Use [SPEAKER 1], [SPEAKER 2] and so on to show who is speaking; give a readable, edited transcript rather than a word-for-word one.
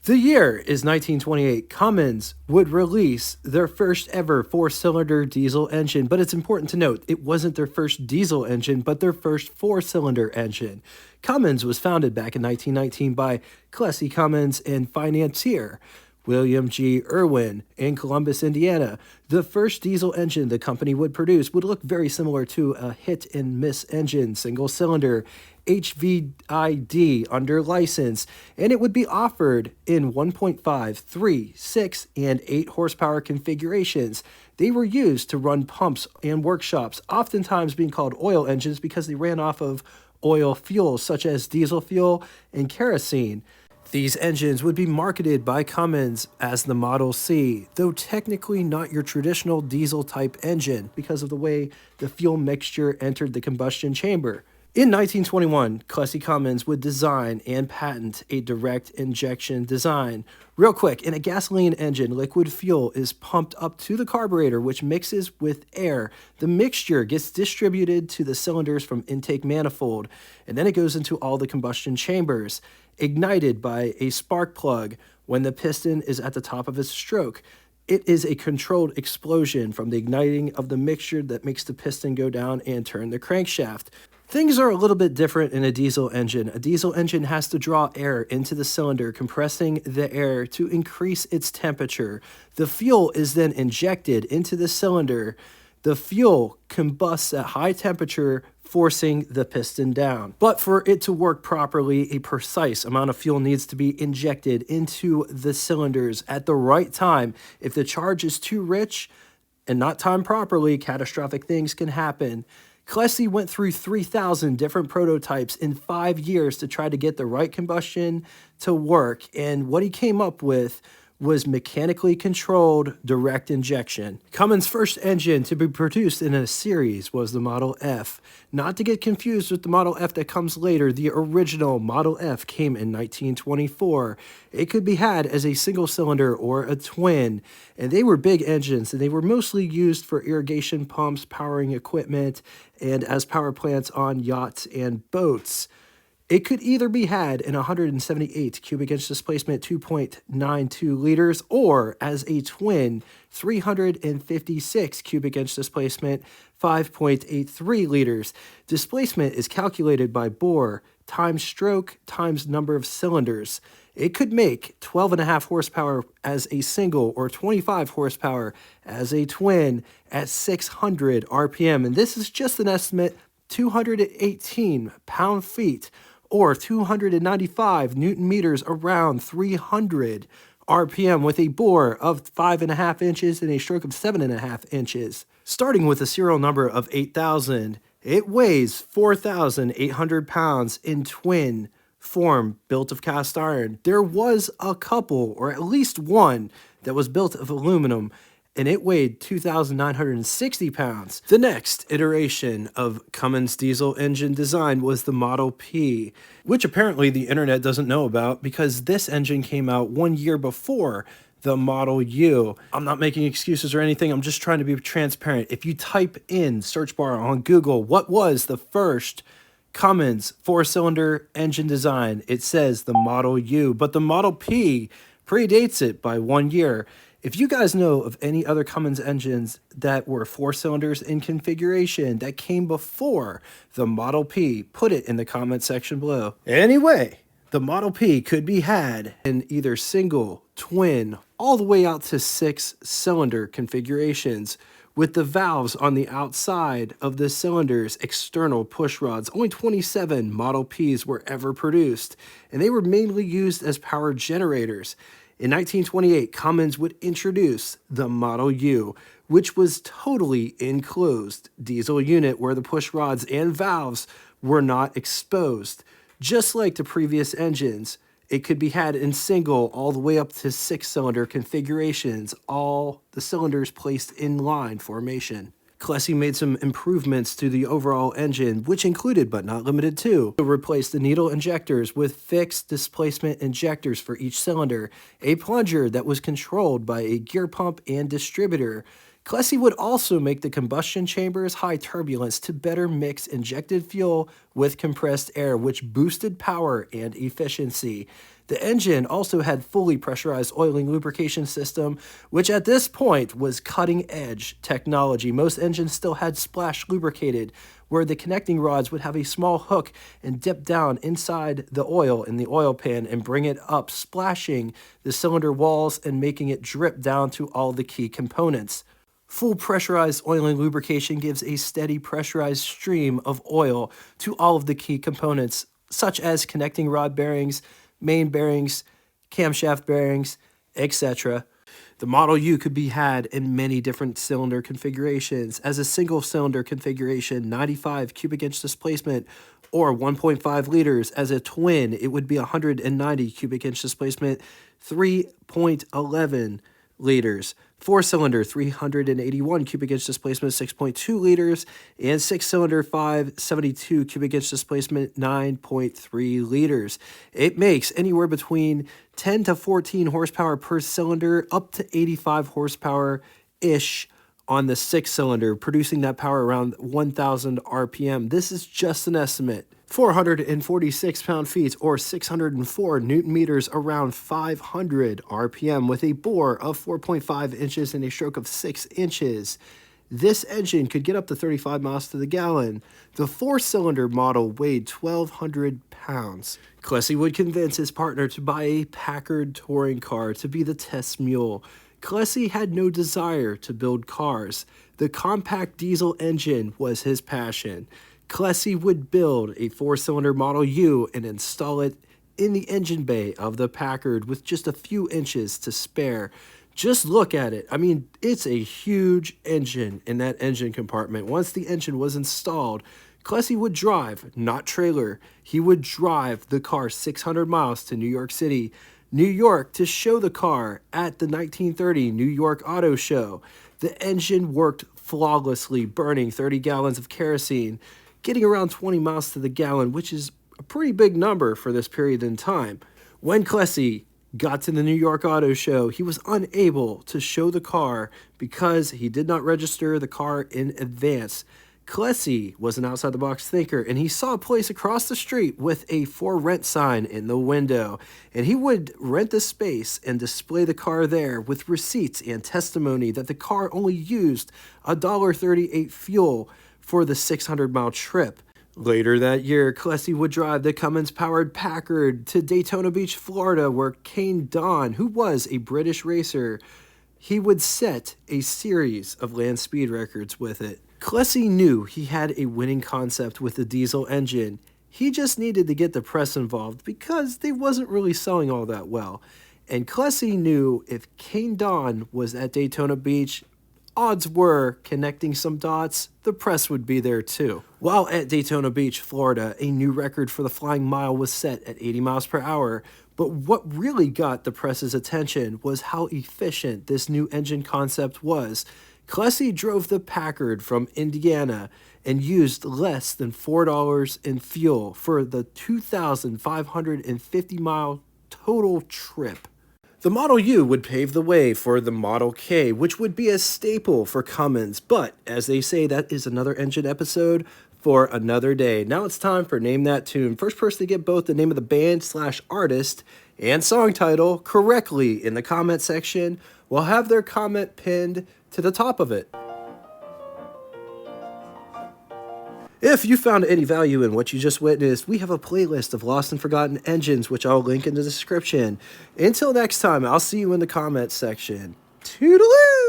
[SPEAKER 1] The year is 1928. Cummins would release their first ever four-cylinder diesel engine, but it's important to note it wasn't their first diesel engine, but their first four-cylinder engine. Cummins was founded back in 1919 by Plessy Cummins and financier William G. Irwin in Columbus, Indiana. The first diesel engine the company would produce would look very similar to a hit-and-miss engine, single-cylinder, HVID under license, and it would be offered in 1.5, 3, 6, and 8 horsepower configurations. They were used to run pumps and workshops, oftentimes being called oil engines because they ran off of oil fuels such as diesel fuel and kerosene. These engines would be marketed by Cummins as the Model C, though technically not your traditional diesel-type engine because of the way the fuel mixture entered the combustion chamber. In 1921, Plessy Cummins would design and patent a direct injection design. Real quick, in a gasoline engine, liquid fuel is pumped up to the carburetor, which mixes with air. The mixture gets distributed to the cylinders from intake manifold, and then it goes into all the combustion chambers, ignited by a spark plug when the piston is at the top of its stroke. It is a controlled explosion from the igniting of the mixture that makes the piston go down and turn the crankshaft. Things are a little bit different in a diesel engine. A diesel engine has to draw air into the cylinder, compressing the air to increase its temperature. The fuel is then injected into the cylinder. The fuel combusts at high temperature, forcing the piston down. But for it to work properly, a precise amount of fuel needs to be injected into the cylinders at the right time. If the charge is too rich and not timed properly, catastrophic things can happen. Plessy went through 3,000 different prototypes in 5 years to try to get the right combustion to work, and what he came up with was mechanically controlled direct injection. Cummins' first engine to be produced in a series was the Model F. Not to get confused with the Model F that comes later, the original Model F came in 1924. It could be had as a single cylinder or a twin, and they were big engines, and they were mostly used for irrigation pumps, powering equipment, and as power plants on yachts and boats. It could either be had in 178 cubic inch displacement, 2.92 liters, or as a twin, 356 cubic inch displacement, 5.83 liters. Displacement is calculated by bore times stroke times number of cylinders. It could make 12.5 horsepower as a single or 25 horsepower as a twin at 600 RPM. And this is just an estimate, 218 pound-feet or 295 Newton meters around 300 RPM with a bore of 5.5 inches and a stroke of 7.5 inches. Starting with a serial number of 8,000, it weighs 4,800 pounds in twin form, built of cast iron. There was a couple, or at least one, that was built of aluminum, and it weighed 2,960 pounds. The next iteration of Cummins diesel engine design was the Model P, which apparently the internet doesn't know about because this engine came out 1 year before the Model U. I'm not making excuses or anything, I'm just trying to be transparent. If you type in search bar on Google, what was the first Cummins four-cylinder engine design, it says the Model U, but the Model P predates it by 1 year. If you guys know of any other Cummins engines that were 4 cylinders in configuration that came before the Model P, put it in the comment section below. Anyway, the Model P could be had in either single, twin, all the way out to 6-cylinder configurations, with the valves on the outside of the cylinders, external push rods. Only 27 Model Ps were ever produced, and they were mainly used as power generators. In 1928, Cummins would introduce the Model U, which was totally enclosed diesel unit where the push rods and valves were not exposed. Just like the previous engines, it could be had in single all the way up to 6-cylinder configurations, all the cylinders placed in line formation. Plessy made some improvements to the overall engine, which included, but not limited to replace the needle injectors with fixed displacement injectors for each cylinder, a plunger that was controlled by a gear pump and distributor. Clessey would also make the combustion chambers high turbulence to better mix injected fuel with compressed air, which boosted power and efficiency. The engine also had fully pressurized oiling lubrication system, which at this point was cutting-edge technology. Most engines still had splash lubricated, where the connecting rods would have a small hook and dip down inside the oil in the oil pan and bring it up, splashing the cylinder walls and making it drip down to all the key components. Full pressurized oiling lubrication gives a steady pressurized stream of oil to all of the key components, such as connecting rod bearings, main bearings, camshaft bearings, etc. The Model U could be had in many different cylinder configurations. As a single cylinder configuration, 95 cubic inch displacement or 1.5 liters. As a twin, it would be 190 cubic inch displacement, 3.11 liters. Four-cylinder, 381 cubic inch displacement, 6.2 liters, and six-cylinder, 572 cubic inch displacement, 9.3 liters. It makes anywhere between 10 to 14 horsepower per cylinder, up to 85 horsepower-ish on the six-cylinder, producing that power around 1,000 RPM. This is just an estimate. 446 pound-feet or 604 newton meters around 500 RPM with a bore of 4.5 inches and a stroke of 6 inches. This engine could get up to 35 miles to the gallon. The four-cylinder model weighed 1,200 pounds. Clessey would convince his partner to buy a Packard touring car to be the test mule. Clessey had no desire to build cars. The compact diesel engine was his passion. Clessey would build a four-cylinder Model U and install it in the engine bay of the Packard with just a few inches to spare. Just look at it. I mean, it's a huge engine in that engine compartment. Once the engine was installed, Clessey would drive, not trailer. He would drive the car 600 miles to New York City, New York, to show the car at the 1930 New York Auto Show. The engine worked flawlessly, burning 30 gallons of kerosene, getting around 20 miles to the gallon, which is a pretty big number for this period in time. When Clessey got to the New York Auto Show, he was unable to show the car because he did not register the car in advance. Clessey was an outside-the-box thinker, and he saw a place across the street with a for rent sign in the window, and he would rent the space and display the car there with receipts and testimony that the car only used $1.38 fuel for the 600-mile trip. Later that year, Clessey would drive the Cummins-powered Packard to Daytona Beach, Florida, where Kane Don, who was a British racer, he would set a series of land speed records with it. Clessey knew he had a winning concept with the diesel engine. He just needed to get the press involved because they wasn't really selling all that well. And Clessey knew if Kane Don was at Daytona Beach, odds were, connecting some dots, the press would be there too. While at Daytona Beach, Florida, a new record for the flying mile was set at 80 miles per hour. But what really got the press's attention was how efficient this new engine concept was. Clessey drove the Packard from Indiana and used less than $4 in fuel for the 2,550-mile total trip. The Model U would pave the way for the Model K, which would be a staple for Cummins, but as they say, that is another engine episode for another day. Now it's time for Name That Tune. First person to get both the name of the band/artist and song title correctly in the comment section will have their comment pinned to the top of it. If you found any value in what you just witnessed, we have a playlist of lost and forgotten engines, which I'll link in the description. Until next time, I'll see you in the comments section. Toodaloo!